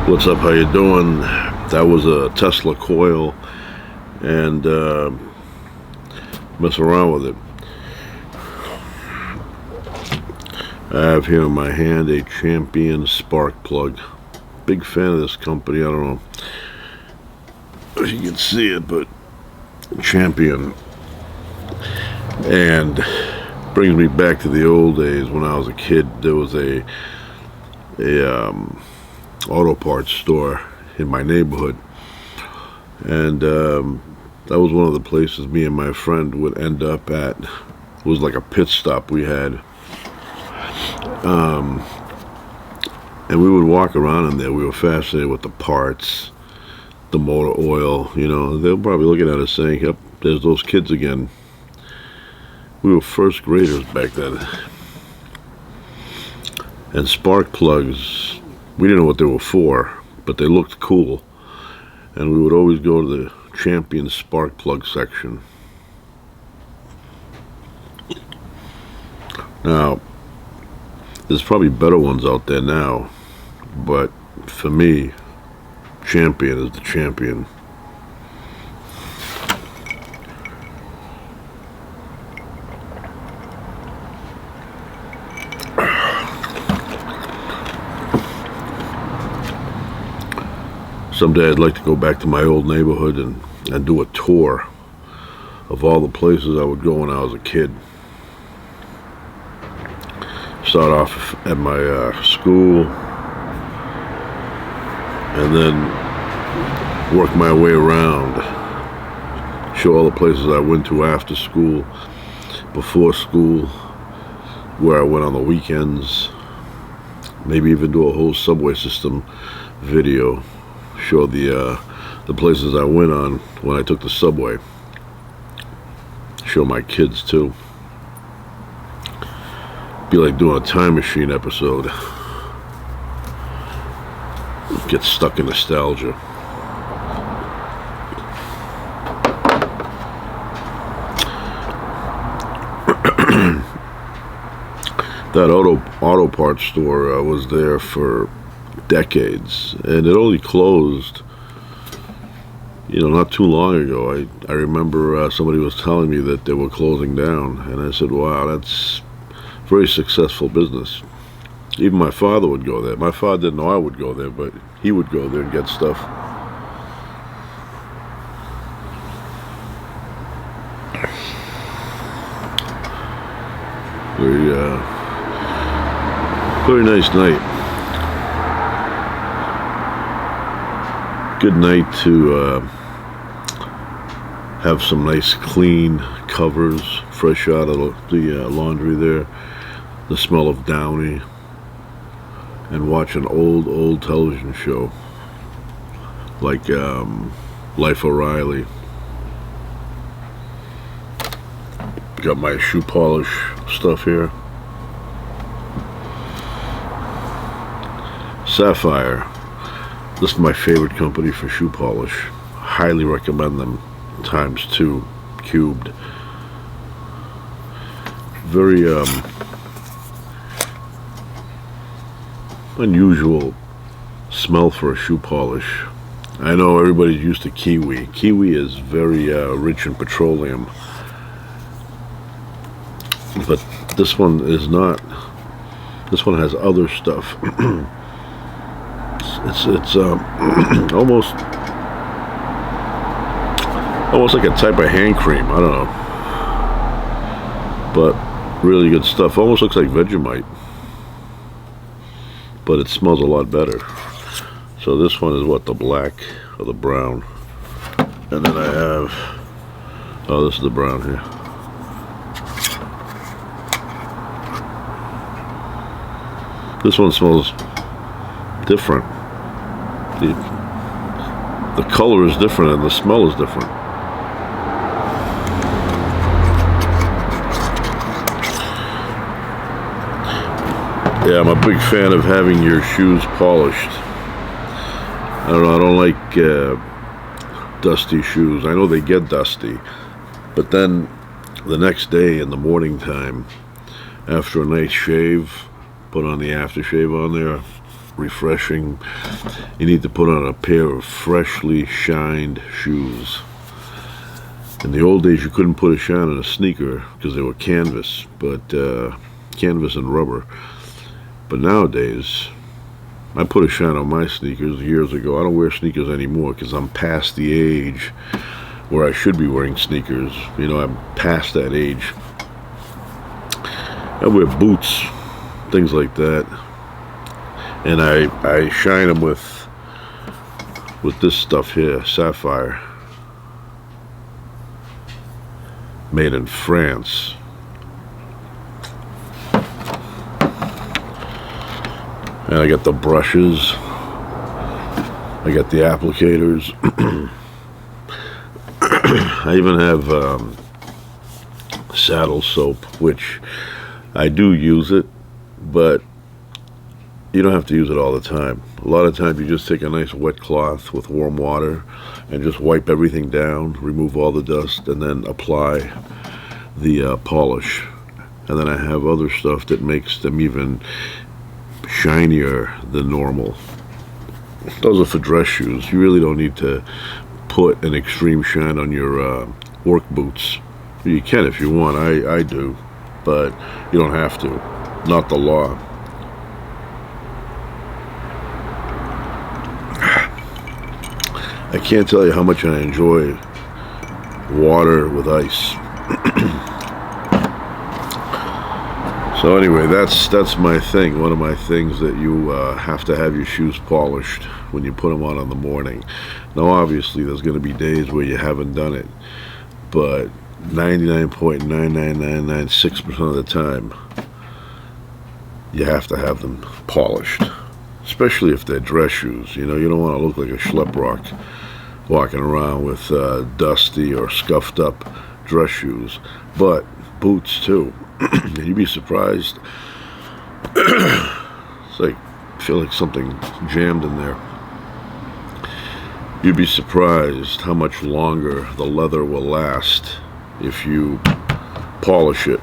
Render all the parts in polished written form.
What's up? How you doing? That was a Tesla coil, and mess around with it. I have here in my hand a Champion spark plug. Big fan of this company. I don't know if you can see it, but Champion, and brings me back to the old days when I was a kid. There was a auto parts store in my neighborhood, and that was one of the places me and my friend would end up at. It was like a pit stop we had, and we would walk around in there. We were fascinated with the parts, the motor oil. They were probably looking at us saying, "Yep, there's those kids again." We were first graders back then. And spark plugs, we didn't know what they were for, but they looked cool. And we would always go to the Champion spark plug section. Now, there's probably better ones out there now, but for me, Champion is the champion. Someday I'd like to go back to my old neighborhood and do a tour of all the places I would go when I was a kid. Start off at my school, and then work my way around. Show all the places I went to after school, before school, where I went on the weekends. Maybe even do a whole subway system video. Show the places I went on when I took the subway. Show my kids too. Be like doing a time machine episode. Get stuck in nostalgia. That auto parts store was there for decades, and it only closed not too long ago. I remember somebody was telling me that they were closing down, and I said, wow, that's very successful business. Even my father would go there. My father didn't know I would go there, but he would go there and get stuff. Very nice night. Good night to have some nice clean covers fresh out of the laundry there, the smell of Downy, and watch an old television show like Life of Riley. Got my shoe polish stuff here. Sapphire. This is my favorite company for shoe polish. Highly recommend them. ×2 cubed. Very unusual smell for a shoe polish. I know everybody's used to Kiwi. Kiwi is very rich in petroleum, but this one is not. This one has other stuff. It's almost like a type of hand cream. I don't know, but really good stuff. Almost looks like Vegemite, but it smells a lot better. So this one is what, the black or the brown, and then I have, this is the brown here. This one smells different. The color is different and the smell is different. Yeah, I'm a big fan of having your shoes polished. I don't know, I don't like dusty shoes. I know they get dusty, but then the next day in the morning time, after a nice shave, put on the aftershave on there, refreshing. You need to put on a pair of freshly shined shoes. In the old days, you couldn't put a shine on a sneaker because they were canvas, canvas and rubber. But nowadays, I put a shine on my sneakers years ago. I don't wear sneakers anymore because I'm past the age where I should be wearing sneakers. You know, I'm past that age. I wear boots, things like that, and I shine them with this stuff here, sapphire, made in France. And I got the brushes, I got the applicators. I even have saddle soap, which I do use it, but you don't have to use it all the time. A lot of times you just take a nice wet cloth with warm water and just wipe everything down, remove all the dust, and then apply the polish. And then I have other stuff that makes them even shinier than normal. Those are for dress shoes. You really don't need to put an extreme shine on your work boots. You can if you want. I do, but you don't have to. Not the law. I can't tell you how much I enjoy water with ice. So anyway, that's my thing. One of my things that you have to have your shoes polished when you put them on in the morning. Now obviously there's going to be days where you haven't done it, but 99.99996% of the time you have to have them polished, especially if they're dress shoes. You know, you don't want to look like a schlep rock walking around with dusty or scuffed up dress shoes. But boots too. You'd be surprised. It's like, I feel like something jammed in there. You'd be surprised how much longer the leather will last if you polish it.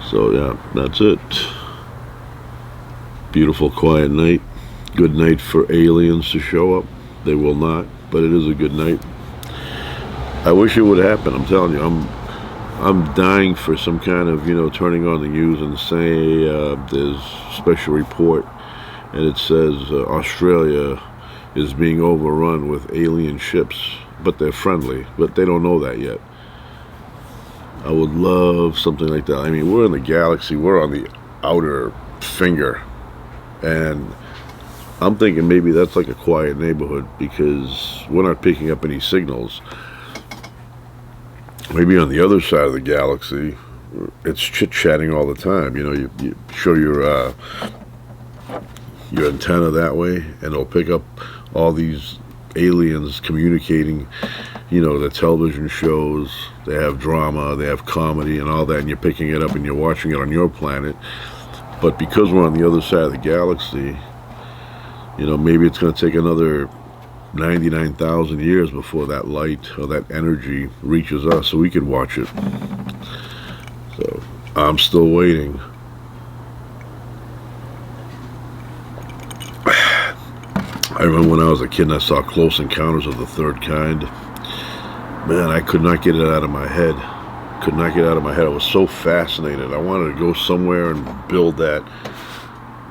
So yeah, that's it. Beautiful quiet night. Good night for aliens to show up. They will not, but it is a good night. I wish it would happen. I'm telling you, I'm dying for some kind of, you know, turning on the news and say there's a special report and it says Australia is being overrun with alien ships, but they're friendly, but they don't know that yet. I would love something like that. I mean, we're in the galaxy, we're on the outer finger, and I'm thinking maybe that's like a quiet neighborhood because we're not picking up any signals. Maybe on the other side of the galaxy, it's chit-chatting all the time. You know, you show your antenna that way, and it'll pick up all these aliens communicating. You know, the television shows, they have drama, they have comedy and all that, and you're picking it up and you're watching it on your planet. But because we're on the other side of the galaxy, you know, maybe it's going to take another 99,000 years before that light or that energy reaches us so we can watch it. So I'm still waiting. I remember when I was a kid and I saw Close Encounters of the Third Kind. Man, I could not get it out of my head. Could not get it out of my head. I was so fascinated. I wanted to go somewhere and build that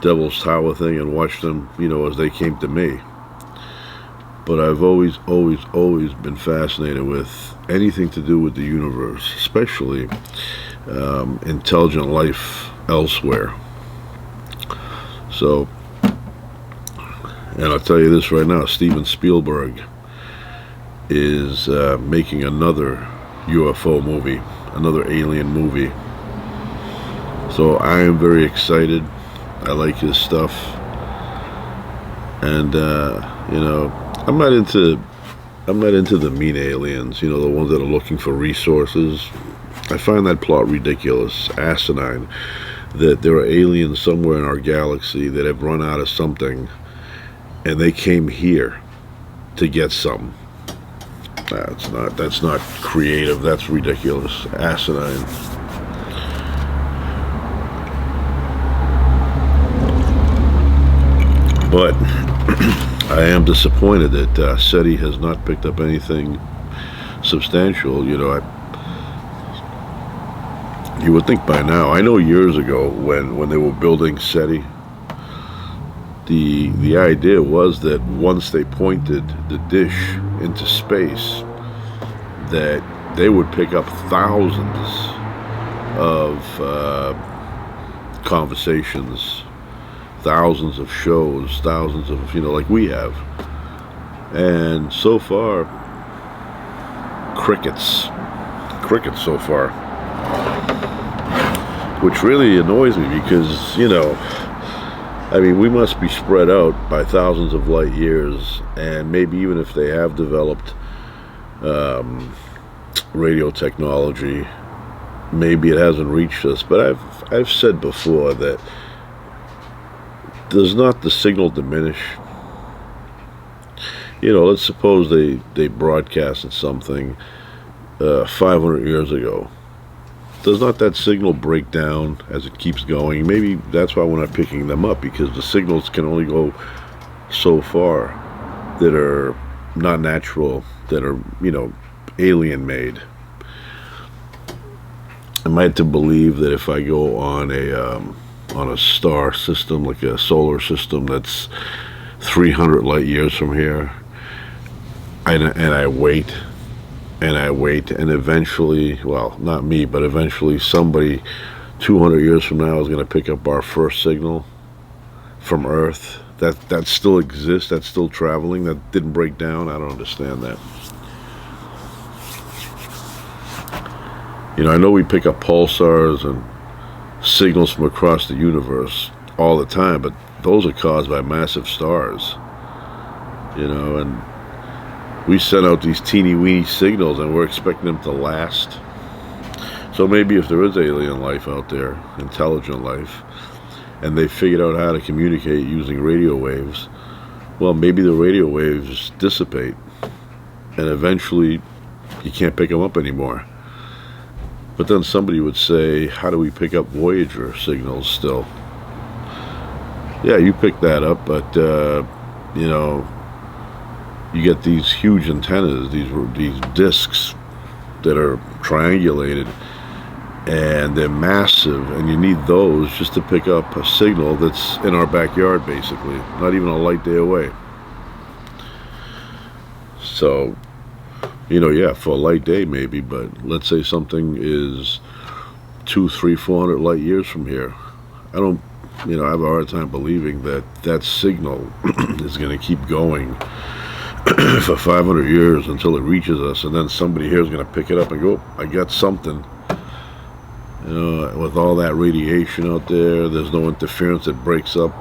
Devil's Tower thing and watch them, you know, as they came to me. But I've always been fascinated with anything to do with the universe, especially intelligent life elsewhere. So, and I'll tell you this right now, Steven Spielberg is making another UFO movie, another alien movie. So I am very excited. I like his stuff. And, you know, I'm not into the mean aliens, you know, the ones that are looking for resources. I find that plot ridiculous, asinine, that there are aliens somewhere in our galaxy that have run out of something and they came here to get some. That's not creative, that's ridiculous, asinine. But I am disappointed that SETI has not picked up anything substantial. You would think by now. I know years ago when they were building SETI, the idea was that once they pointed the dish into space, that they would pick up thousands of conversations, thousands of shows, thousands of, like we have. And so far, crickets so far, which really annoys me because, we must be spread out by thousands of light years, and maybe even if they have developed radio technology, maybe it hasn't reached us. But I've said before that does not the signal diminish? Let's suppose they broadcasted something 500 years ago. Does not that signal break down as it keeps going? Maybe that's why we're not picking them up, because the signals can only go so far that are not natural, that are, alien made. Am I to believe that if I go on a star system, like a solar system that's 300 light years from here, and I wait, and eventually, well, not me, but eventually somebody 200 years from now is going to pick up our first signal from Earth that still exists, that's still traveling, that didn't break down? I don't understand that. I know we pick up pulsars and signals from across the universe all the time, but those are caused by massive stars, and we send out these teeny weeny signals and we're expecting them to last. So maybe if there is alien life out there, intelligent life, and they figured out how to communicate using radio waves, well, maybe the radio waves dissipate and eventually you can't pick them up anymore. But then somebody would say, how do we pick up Voyager signals still? Yeah, you pick that up, but you get these huge antennas, these discs that are triangulated, and they're massive, and you need those just to pick up a signal that's in our backyard, basically, not even a light day away. So, yeah, for a light day maybe, but let's say something is 200, 300, 400 light years from here. I have a hard time believing that signal is going to keep going for 500 years until it reaches us, and then somebody here is going to pick it up and go, I got something. With all that radiation out there, there's no interference that breaks up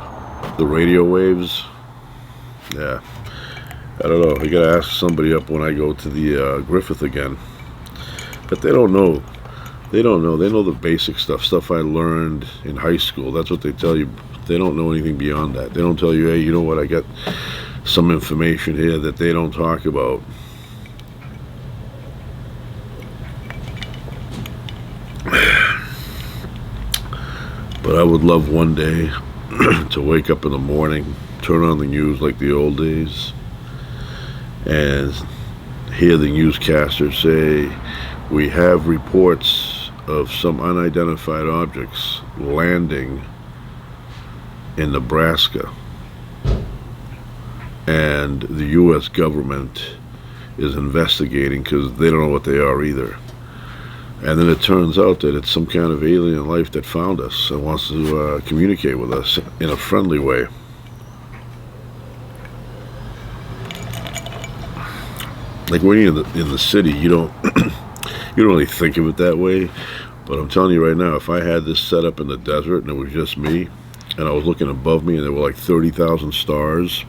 the radio waves. Yeah, I don't know. I got to ask somebody up when I go to the Griffith again. But they don't know. They know the basic stuff I learned in high school. That's what they tell you. They don't know anything beyond that. They don't tell you, hey, you know what, I got some information here that they don't talk about. But I would love one day to wake up in the morning, turn on the news like the old days, and hear the newscaster say, we have reports of some unidentified objects landing in Nebraska, and the U.S. government is investigating because they don't know what they are either. And then it turns out that it's some kind of alien life that found us and wants to communicate with us in a friendly way. Like when you're in the city, you don't really think of it that way. But I'm telling you right now, if I had this set up in the desert and it was just me, and I was looking above me and there were like 30,000 stars,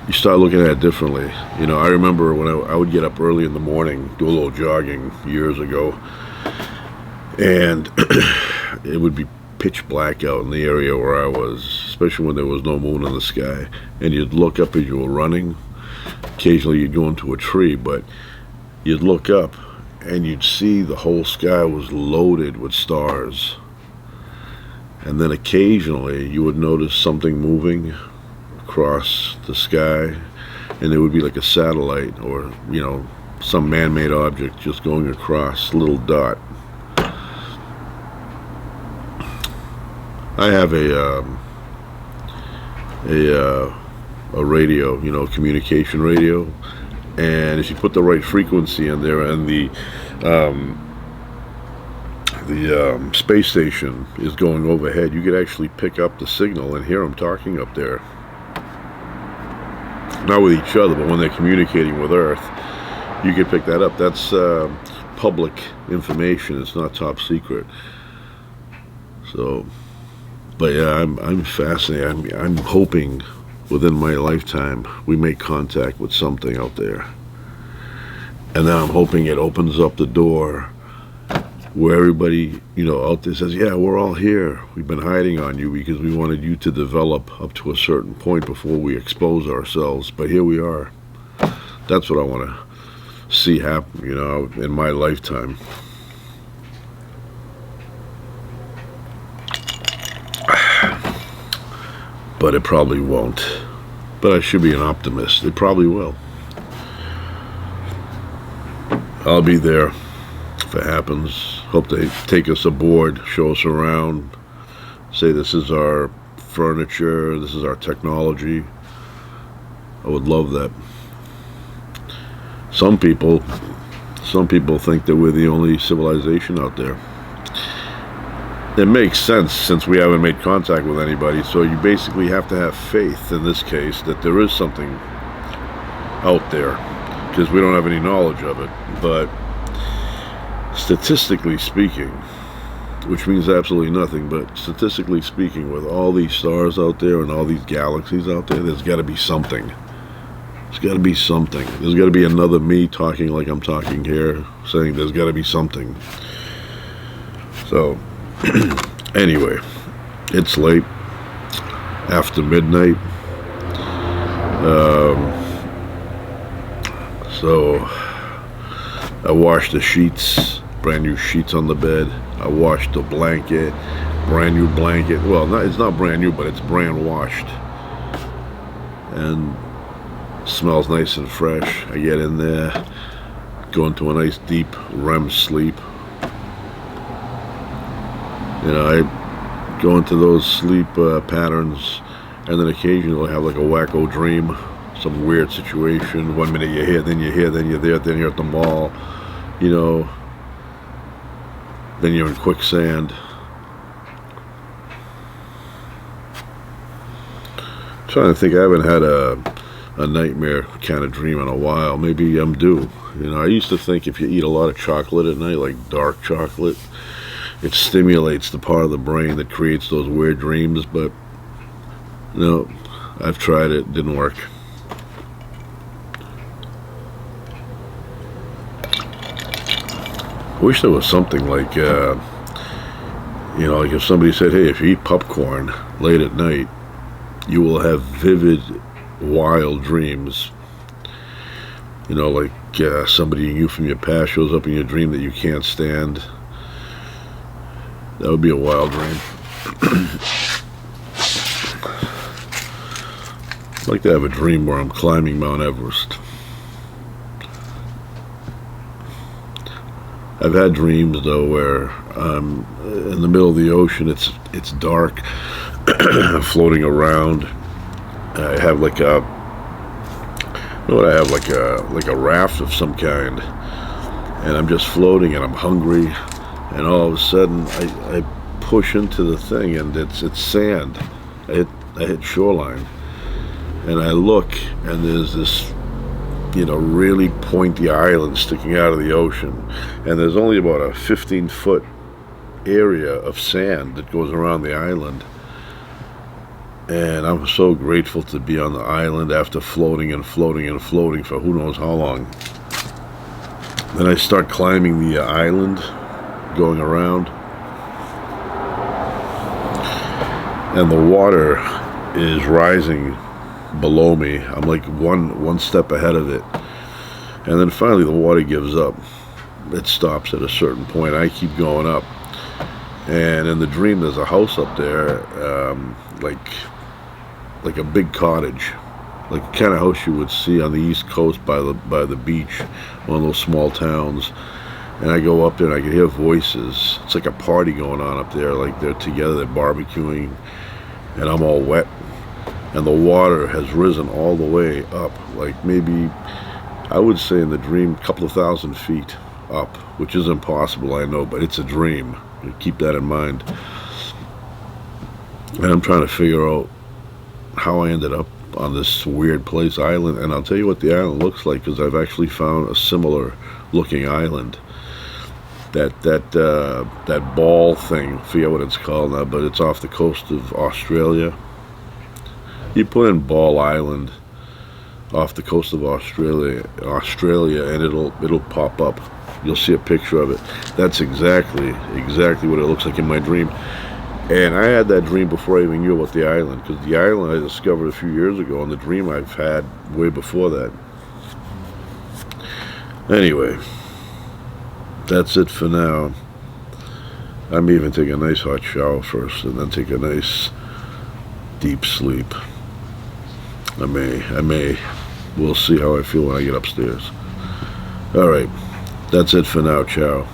you start looking at it differently. I remember when I would get up early in the morning, do a little jogging years ago, and it would be pitch black out in the area where I was, especially when there was no moon in the sky, and you'd look up as you were running. Occasionally you'd go into a tree, but you'd look up and you'd see the whole sky was loaded with stars. And then occasionally you would notice something moving across the sky, and it would be like a satellite or, some man-made object just going across, little dot. I have a radio, communication radio, and if you put the right frequency in there, and the space station is going overhead, you could actually pick up the signal and hear them talking up there. Not with each other, but when they're communicating with Earth, you could pick that up. That's public information. It's not top secret. So, but yeah, I'm fascinated. I'm hoping within my lifetime we make contact with something out there, and then I'm hoping it opens up the door where everybody, out there says, yeah, we're all here. We've been hiding on you because we wanted you to develop up to a certain point before we expose ourselves. But here we are. That's what I want to see happen, in my lifetime. But it probably won't. But I should be an optimist. It probably will. I'll be there if it happens. Hope they take us aboard, show us around, say this is our furniture, this is our technology. I would love that. Some people think that we're the only civilization out there. It makes sense since we haven't made contact with anybody, so you basically have to have faith in this case that there is something out there, because we don't have any knowledge of it. But statistically speaking, which means absolutely nothing, but statistically speaking, with all these stars out there and all these galaxies out there, there's got to be something. There's got to be something. There's got to be another me talking like I'm talking here, saying there's got to be something. So, anyway, it's late, after midnight. So I washed the sheets, brand new sheets on the bed. I washed the blanket, brand new blanket. Well, it's not brand new, but it's brand washed. And smells nice and fresh. I get in there, go into a nice deep REM sleep. I go into those sleep patterns, and then occasionally I have like a wacko dream, some weird situation. 1 minute you're here, then you're here, then you're there, then you're at the mall, then you're in quicksand. I'm trying to think, I haven't had a nightmare kind of dream in a while. Maybe I'm due. I used to think if you eat a lot of chocolate at night, like dark chocolate, it stimulates the part of the brain that creates those weird dreams, but no, I've tried it, it didn't work. I wish there was something like, like if somebody said, hey, if you eat popcorn late at night, you will have vivid, wild dreams. Like somebody you knew from your past shows up in your dream that you can't stand. That would be a wild dream. I'd like to have a dream where I'm climbing Mount Everest. I've had dreams though where I'm in the middle of the ocean. It's dark, floating around. I have like a raft of some kind, and I'm just floating, and I'm hungry. And all of a sudden, I push into the thing, and it's sand. I hit shoreline, and I look, and there's this, really pointy island sticking out of the ocean, and there's only about a 15-foot area of sand that goes around the island. And I'm so grateful to be on the island after floating and floating and floating for who knows how long. Then I start climbing the island, going around, and the water is rising below me. I'm like one step ahead of it, and then finally the water gives up. It stops at a certain point. I keep going up, And in the dream, there's a house up there, like a big cottage, like the kind of house you would see on the East Coast by the beach, one of those small towns. And I go up there and I can hear voices. It's like a party going on up there, like they're together, they're barbecuing, and I'm all wet. And the water has risen all the way up, like maybe, I would say in the dream, a couple of 1,000 feet up, which is impossible, I know, but it's a dream. Keep that in mind. And I'm trying to figure out how I ended up on this weird place island, and I'll tell you what the island looks like, because I've actually found a similar looking island. That ball thing, I forget what it's called now, but it's off the coast of Australia. You put in Ball Island off the coast of Australia, and it'll pop up. You'll see a picture of it. That's exactly what it looks like in my dream. And I had that dream before I even knew about the island, because the island I discovered a few years ago, and the dream I've had way before that. Anyway, that's it for now. I may even take a nice hot shower first, and then take a nice deep sleep. I may. We'll see how I feel when I get upstairs. All right, that's it for now. Ciao.